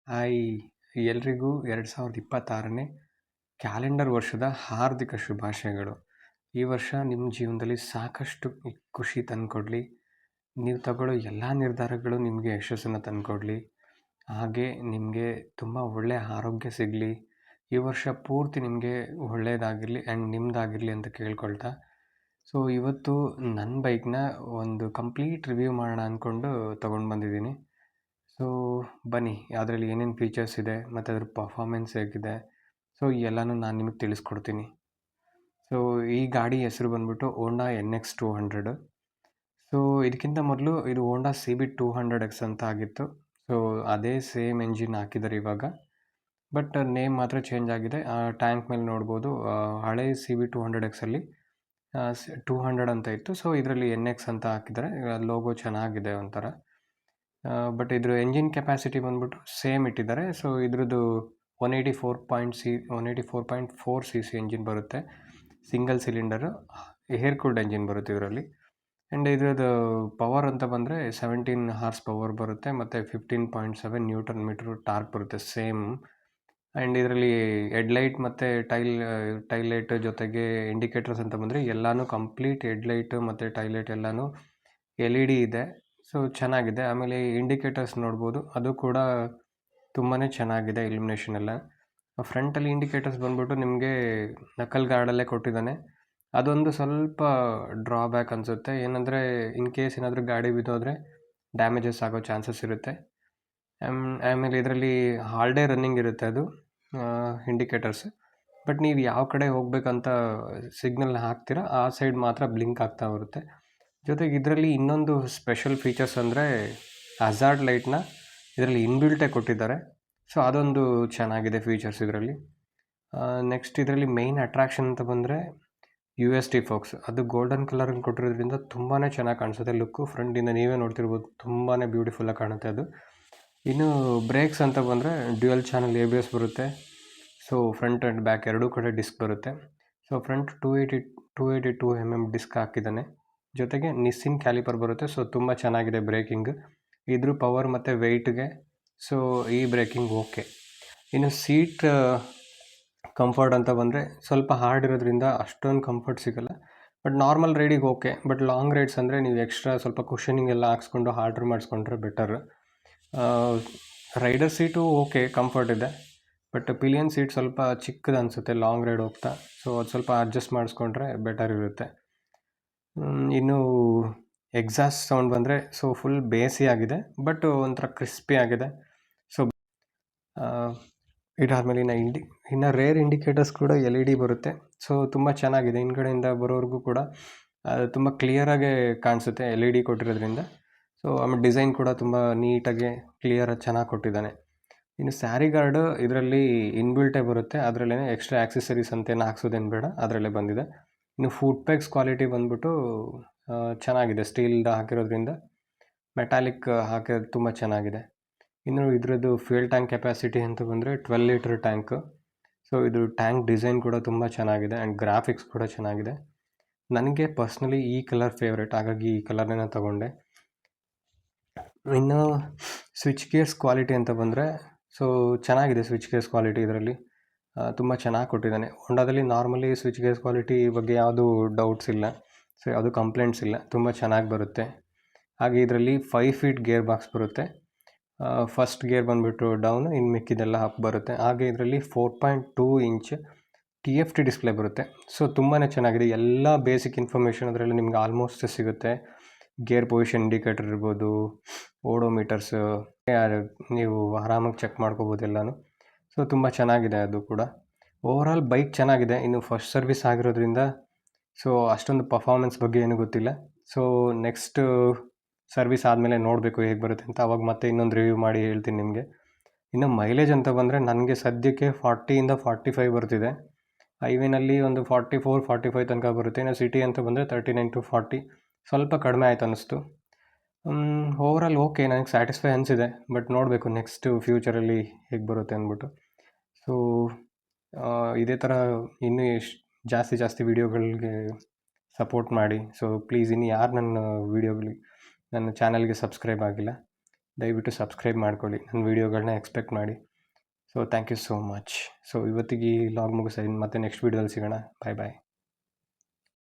Hi ಎಲ್ರಿಗೂ 2026ನೇ calendar ವರ್ಷದ ಹಾರ್ದಿಕ ಶುಭಾಶಯಗಳು. ಈ ವರ್ಷ ನಿಮ್ಮ ಜೀವನದಲ್ಲಿ ಸಾಕಷ್ಟು ಖುಷಿ ತಂದುಕೊಡ್ಲಿ. ನೀವು ತಗೊಳ್ಳೋ ಎಲ್ಲ ನಿರ್ಧಾರಗಳು ನಿಮಗೆ ಯಶಸ್ಸನ್ನು ತಂದುಕೊಡ್ಲಿ. ಹಾಗೆ ನಿಮಗೆ ತುಂಬ ಒಳ್ಳೆಯ ಆರೋಗ್ಯ ಸಿಗಲಿ. ಈ ವರ್ಷ ಪೂರ್ತಿ ನಿಮಗೆ ಒಳ್ಳೆಯದಾಗಿರಲಿ ಆ್ಯಂಡ್ ನಿಮ್ಮದಾಗಿರಲಿ ಅಂತ ಕೇಳ್ಕೊಳ್ತಾ, ಸೊ ಇವತ್ತು ನನ್ನ ಬೈಕ್ನ ಒಂದು ಕಂಪ್ಲೀಟ್ ರಿವ್ಯೂ ಮಾಡೋಣ ಅಂದ್ಕೊಂಡು ತೊಗೊಂಡು ಬಂದಿದ್ದೀನಿ. ಸೊ ಬನ್ನಿ, ಅದರಲ್ಲಿ ಏನೇನು ಫೀಚರ್ಸ್ ಇದೆ ಮತ್ತು ಅದ್ರ ಪರ್ಫಾರ್ಮೆನ್ಸ್ ಹೇಗಿದೆ, ಸೊ ಎಲ್ಲನೂ ನಾನು ನಿಮಗೆ ತಿಳಿಸ್ಕೊಡ್ತೀನಿ. ಸೊ ಈ ಗಾಡಿ ಹೆಸರು ಬಂದ್ಬಿಟ್ಟು ಹೋಂಡಾ NX200. ಸೊ ಇದಕ್ಕಿಂತ ಮೊದಲು ಇದು ಹೋಂಡಾ CB200X ಅಂತ ಆಗಿತ್ತು. ಸೊ ಅದೇ ಸೇಮ್ ಎಂಜಿನ್ ಹಾಕಿದ್ದಾರೆ ಇವಾಗ, ಬಟ್ ನೇಮ್ ಮಾತ್ರ ಚೇಂಜ್ ಆಗಿದೆ. ಟ್ಯಾಂಕ್ ಮೇಲೆ ನೋಡ್ಬೋದು, ಹಳೆ CB200Xಲ್ಲಿ 200 ಅಂತ ಇತ್ತು. ಸೊ ಇದರಲ್ಲಿ NX ಅಂತ ಹಾಕಿದ್ದಾರೆ. ಲೋಗೋ ಚೆನ್ನಾಗಿದೆ ಒಂಥರ. ಬಟ್ ಇದ್ರ ಎಂಜಿನ್ ಕೆಪಾಸಿಟಿ ಬಂದ್ಬಿಟ್ಟು ಸೇಮ್ ಇಟ್ಟಿದ್ದಾರೆ. ಸೊ ಇದ್ರದ್ದು 184.4 CC ಎಂಜಿನ್ ಬರುತ್ತೆ. Single cylinder air cooled engine ಬರುತ್ತೆ ಇದರಲ್ಲಿ. ಆ್ಯಂಡ್ ಇದ್ರದ್ದು ಪವರ್ ಅಂತ ಬಂದರೆ 17 ಹಾರ್ಸ್ ಪವರ್ ಬರುತ್ತೆ ಮತ್ತು 15.7 ನ್ಯೂಟನ್ ಮೀಟ್ರ್ ಟಾರ್ಕ್ ಬರುತ್ತೆ ಸೇಮ್. ಆ್ಯಂಡ್ ಇದರಲ್ಲಿ ಹೆಡ್ಲೈಟ್ ಮತ್ತು ಟೈಲ್ ಲೈಟ್ ಜೊತೆಗೆ ಇಂಡಿಕೇಟರ್ಸ್ ಅಂತ ಬಂದರೆ ಎಲ್ಲನೂ ಕಂಪ್ಲೀಟ್ ಹೆಡ್ಲೈಟ್ ಮತ್ತು ಟೈಲ್ ಲೈಟ್ ಎಲ್ಲನೂ LED ಇದೆ. ಸೊ ಚೆನ್ನಾಗಿದೆ. ಆಮೇಲೆ ಇಂಡಿಕೇಟರ್ಸ್ ನೋಡ್ಬೋದು, ಅದು ಕೂಡ ತುಂಬಾ ಚೆನ್ನಾಗಿದೆ ಇಲ್ಯುಮಿನೇಷನ್ ಎಲ್ಲ. ಫ್ರಂಟಲ್ಲಿ ಇಂಡಿಕೇಟರ್ಸ್ ಬಂದ್ಬಿಟ್ಟು ನಿಮಗೆ ನಕಲ್ ಗಾರ್ಡಲ್ಲೇ ಕೊಟ್ಟಿದ್ದಾನೆ. ಅದೊಂದು ಸ್ವಲ್ಪ ಡ್ರಾಬ್ಯಾಕ್ ಅನಿಸುತ್ತೆ. ಏನಂದರೆ ಇನ್ ಕೇಸ್ ಏನಾದರೂ ಗಾಡಿ ಬಿದ್ದೋದ್ರೆ ಡ್ಯಾಮೇಜಸ್ ಆಗೋ ಚಾನ್ಸಸ್ ಇರುತ್ತೆ. ಆಮೇಲೆ ಇದರಲ್ಲಿ ಆಲ್ ಡೇ ರನ್ನಿಂಗ್ ಇರುತ್ತೆ ಅದು ಇಂಡಿಕೇಟರ್ಸ್. ಬಟ್ ನೀವು ಯಾವ ಕಡೆ ಹೋಗ್ಬೇಕಂತ ಸಿಗ್ನಲ್ ಹಾಕ್ತೀರಾ ಆ ಸೈಡ್ ಮಾತ್ರ ಬ್ಲಿಂಕ್ ಆಗ್ತಾ ಬರುತ್ತೆ. ಜೊತೆಗೆ ಇದರಲ್ಲಿ ಇನ್ನೊಂದು ಸ್ಪೆಷಲ್ ಫೀಚರ್ಸ್ ಅಂದರೆ ಹಜಾರ್ಡ್ ಲೈಟ್ನ ಇದರಲ್ಲಿ ಇನ್ಬಿಲ್ಟೇ ಕೊಟ್ಟಿದ್ದಾರೆ. ಸೊ ಅದೊಂದು ಚೆನ್ನಾಗಿದೆ ಫೀಚರ್ಸ್ ಇದರಲ್ಲಿ. ನೆಕ್ಸ್ಟ್ ಇದರಲ್ಲಿ ಮೇಯ್ನ್ ಅಟ್ರಾಕ್ಷನ್ ಅಂತ ಬಂದರೆ USD ಫೋಕ್ಸ್. ಅದು ಗೋಲ್ಡನ್ ಕಲರಲ್ಲಿ ಕೊಟ್ಟಿರೋದ್ರಿಂದ ತುಂಬಾ ಚೆನ್ನಾಗಿ ಕಾಣಿಸುತ್ತೆ ಲುಕ್ಕು. ಫ್ರಂಟಿಂದ ನೀವೇ ನೋಡ್ತಿರ್ಬೋದು, ತುಂಬಾ ಬ್ಯೂಟಿಫುಲ್ಲಾಗಿ ಕಾಣುತ್ತೆ ಅದು. ಇನ್ನು ಬ್ರೇಕ್ಸ್ ಅಂತ ಬಂದರೆ ಡ್ಯುಯಲ್ ಚಾನಲ್ ABS ಬರುತ್ತೆ. ಸೊ ಫ್ರಂಟ್ ಆ್ಯಂಡ್ ಬ್ಯಾಕ್ ಎರಡೂ ಕಡೆ ಡಿಸ್ಕ್ ಬರುತ್ತೆ. ಸೊ ಫ್ರಂಟ್ 282 mm ಡಿಸ್ಕ್ ಹಾಕಿದ್ದಾನೆ. ಜೊತೆಗೆ ನಿಸ್ಸಿನ್ ಕ್ಯಾಲಿಪರ್ ಬರುತ್ತೆ. ಸೊ ತುಂಬ ಚೆನ್ನಾಗಿದೆ ಬ್ರೇಕಿಂಗ್. ಇದ್ರ ಪವರ್ ಮತ್ತು ವೆಯ್ಟ್ಗೆ ಸೊ ಈ ಬ್ರೇಕಿಂಗ್ ಓಕೆ. ಇನ್ನು ಸೀಟ್ ಕಂಫರ್ಟ್ ಅಂತ ಬಂದರೆ ಸ್ವಲ್ಪ ಹಾರ್ಡ್ ಇರೋದ್ರಿಂದ ಅಷ್ಟೊಂದು ಕಂಫರ್ಟ್ ಸಿಗೋಲ್ಲ. ಬಟ್ ನಾರ್ಮಲ್ ರೈಡಿಗೆ ಓಕೆ. ಬಟ್ ಲಾಂಗ್ ರೈಡ್ಸ್ ಅಂದರೆ ನೀವು ಎಕ್ಸ್ಟ್ರಾ ಸ್ವಲ್ಪ ಕುಷನಿಂಗ್ ಎಲ್ಲ ಹಾಕ್ಸ್ಕೊಂಡು ಆರ್ಡ್ರ್ ಮಾಡಿಸ್ಕೊಂಡ್ರೆ better. Rider seat okay, comfort ಇದೆ. ಬಟ್ ಪಿಲಿಯನ್ ಸೀಟ್ ಸ್ವಲ್ಪ ಚಿಕ್ಕದು ಅನಿಸುತ್ತೆ ಲಾಂಗ್ ರೈಡ್ ಹೋಗ್ತಾ. ಸೊ ಅದು ಸ್ವಲ್ಪ ಅಡ್ಜಸ್ಟ್ ಮಾಡಿಸ್ಕೊಂಡ್ರೆ ಬೆಟರ್ ಇರುತ್ತೆ. ಇನ್ನು ಎಕ್ಸಾಸ್ಟ್ ಸೌಂಡ್ ಬಂದರೆ ಸೊ ಫುಲ್ ಬೇಸಿ ಆಗಿದೆ, ಬಟ್ ಒಂಥರ ಕ್ರಿಸ್ಪಿ ಆಗಿದೆ. ಸೊ ಇದಾದಮೇಲೆ ಇನ್ನು ರೇರ್ ಇಂಡಿಕೇಟರ್ಸ್ ಕೂಡ LED ಬರುತ್ತೆ. ಸೊ ತುಂಬ ಚೆನ್ನಾಗಿದೆ. ಹಿಂದ್ಗಡೆಯಿಂದ ಬರೋರಿಗೂ ಕೂಡ ತುಂಬ ಕ್ಲಿಯರಾಗೆ ಕಾಣಿಸುತ್ತೆ LED ಕೊಟ್ಟಿರೋದ್ರಿಂದ. ಸೊ ಆಮೇಲೆ ಡಿಸೈನ್ ಕೂಡ ತುಂಬ ನೀಟಾಗಿ ಕ್ಲಿಯರಾಗಿ ಚೆನ್ನಾಗಿ ಕೊಟ್ಟಿದ್ದಾನೆ. ಇನ್ನು ಸ್ಯಾರಿ ಗಾರ್ಡು ಇದರಲ್ಲಿ ಇನ್ಬಿಲ್ಟೇ ಬರುತ್ತೆ. ಅದರಲ್ಲೇ ಎಕ್ಸ್ಟ್ರಾ ಆಕ್ಸೆಸರೀಸ್ ಅಂತೇನು ಹಾಕ್ಸೋದೇನು ಬೇಡ, ಅದರಲ್ಲೇ ಬಂದಿದೆ. ಇನ್ನು ಫುಟ್ ಪೆಗ್ಸ್ ಕ್ವಾಲಿಟಿ ಬಂದ್ಬಿಟ್ಟು ಚೆನ್ನಾಗಿದೆ. ಸ್ಟೀಲ್ದು ಹಾಕಿರೋದ್ರಿಂದ ಮೆಟಾಲಿಕ್ ಹಾಕಿರೋದು ತುಂಬ ಚೆನ್ನಾಗಿದೆ. ಇನ್ನು ಇದರದ್ದು ಫ್ಯೂಯಲ್ ಟ್ಯಾಂಕ್ ಕೆಪಾಸಿಟಿ ಅಂತ ಬಂದರೆ 12 ಲೀಟರ್ ಟ್ಯಾಂಕು. ಸೊ ಇದು ಟ್ಯಾಂಕ್ ಡಿಸೈನ್ ಕೂಡ ತುಂಬ ಚೆನ್ನಾಗಿದೆ ಆ್ಯಂಡ್ ಗ್ರಾಫಿಕ್ಸ್ ಕೂಡ ಚೆನ್ನಾಗಿದೆ. ನನಗೆ ಪರ್ಸ್ನಲಿ ಈ ಕಲರ್ ಫೇವ್ರೇಟ್, ಹಾಗಾಗಿ ಈ ಕಲರ್ನೇ ನಾನು ತೊಗೊಂಡೆ. ಇನ್ನು ಸ್ವಿಚ್ ಗೇರ್ಸ್ ಕ್ವಾಲಿಟಿ ಅಂತ ಬಂದರೆ ಸೊ ಚೆನ್ನಾಗಿದೆ. ಸ್ವಿಚ್ ಗೇರ್ಸ್ ಕ್ವಾಲಿಟಿ ಇದರಲ್ಲಿ ತುಂಬ ಚೆನ್ನಾಗಿ ಕೊಟ್ಟಿದ್ದಾನೆ. ಹೋಂಡಾದಲ್ಲಿ ನಾರ್ಮಲಿ ಸ್ವಿಚ್ ಗೇರ್ಸ್ ಕ್ವಾಲಿಟಿ ಬಗ್ಗೆ ಯಾವುದೂ ಡೌಟ್ಸ್ ಇಲ್ಲ. ಸೊ ಯಾವುದೂ ಕಂಪ್ಲೇಂಟ್ಸ್ ಇಲ್ಲ, ತುಂಬ ಚೆನ್ನಾಗಿ ಬರುತ್ತೆ. ಹಾಗೆ ಇದರಲ್ಲಿ 5 ಫೀಟ್ ಗೇರ್ ಬಾಕ್ಸ್ ಬರುತ್ತೆ. ಫಸ್ಟ್ ಗೇರ್ ಬಂದುಬಿಟ್ಟು ಡೌನು, ಇನ್ನು ಮಿಕ್ಕಿದೆಲ್ಲ ಅಪ್ ಬರುತ್ತೆ. ಹಾಗೆ ಇದರಲ್ಲಿ 4.2 ಇಂಚ್ TFT ಡಿಸ್ಪ್ಲೇ ಬರುತ್ತೆ. ಸೊ ತುಂಬಾ ಚೆನ್ನಾಗಿದೆ. ಎಲ್ಲ ಬೇಸಿಕ್ ಇನ್ಫಾರ್ಮೇಷನ್ ಅದರಲ್ಲಿ ನಿಮ್ಗೆ ಆಲ್ಮೋಸ್ಟ್ ಸಿಗುತ್ತೆ. ಗೇರ್ ಪೊಸಿಷನ್ ಇಂಡಿಕೇಟರ್ ಇರ್ಬೋದು, ಓಡೋಮೀಟರ್ಸ್, ನೀವು ಆರಾಮಾಗಿ ಚೆಕ್ ಮಾಡ್ಕೋಬೋದು ಎಲ್ಲನೂ. ಸೊ ತುಂಬ ಚೆನ್ನಾಗಿದೆ ಅದು ಕೂಡ. ಓವರಾಲ್ ಬೈಕ್ ಚೆನ್ನಾಗಿದೆ. ಇನ್ನು ಫಸ್ಟ್ ಸರ್ವಿಸ್ ಆಗಿರೋದ್ರಿಂದ ಸೊ ಅಷ್ಟೊಂದು ಪರ್ಫಾರ್ಮೆನ್ಸ್ ಬಗ್ಗೆ ಏನೂ ಗೊತ್ತಿಲ್ಲ. ಸೊ ನೆಕ್ಸ್ಟ್ ಸರ್ವಿಸ್ ಆದಮೇಲೆ ನೋಡಬೇಕು ಹೇಗೆ ಬರುತ್ತೆ ಅಂತ. ಅವಾಗ ಮತ್ತೆ ಇನ್ನೊಂದು ರಿವ್ಯೂ ಮಾಡಿ ಹೇಳ್ತೀನಿ ನಿಮಗೆ. ಇನ್ನು ಮೈಲೇಜ್ ಅಂತ ಬಂದರೆ ನನಗೆ ಸದ್ಯಕ್ಕೆ 40ಇಂದ 45 ಬರ್ತಿದೆ. ಹೈವೇನಲ್ಲಿ ಒಂದು 44-45 ತನಕ ಬರುತ್ತೆ. ಇನ್ನು ಸಿಟಿ ಅಂತ ಬಂದರೆ 39 to 40, ಸ್ವಲ್ಪ ಕಡಿಮೆ ಆಯ್ತು ಅನ್ನಿಸ್ತು. ಓವರಾಲ್ ಓಕೆ, ನನಗೆ ಸ್ಯಾಟಿಸ್ಫೈ ಅನಿಸಿದೆ. ಬಟ್ ನೋಡಬೇಕು ನೆಕ್ಸ್ಟ್ ಫ್ಯೂಚರಲ್ಲಿ ಹೇಗೆ ಬರುತ್ತೆ ಅಂದ್ಬಿಟ್ಟು. ಸೊ ಇದೇ ಥರ ಇನ್ನೂ ಜಾಸ್ತಿ ವೀಡಿಯೋಗಳಿಗೆ ಸಪೋರ್ಟ್ ಮಾಡಿ. ಸೊ ಪ್ಲೀಸ್, ಇನ್ನು ಯಾರು ನನ್ನ ಚಾನಲ್ಗೆ ಸಬ್ಸ್ಕ್ರೈಬ್ ಆಗಿಲ್ಲ ದಯವಿಟ್ಟು ಸಬ್ಸ್ಕ್ರೈಬ್ ಮಾಡ್ಕೊಳ್ಳಿ, ನನ್ನ ವೀಡಿಯೋಗಳನ್ನ ಎಕ್ಸ್ಪೆಕ್ಟ್ ಮಾಡಿ. So thank you so much. So ಇವತ್ತಿಗೆ ಈ ಲಾಗ್ ಮುಗಿಸ್ತೀನಿ, ಮತ್ತೆ ನೆಕ್ಸ್ಟ್ ವೀಡಿಯೋದಲ್ಲಿ ಸಿಗೋಣ. ಬಾಯ್ ಬಾಯ್.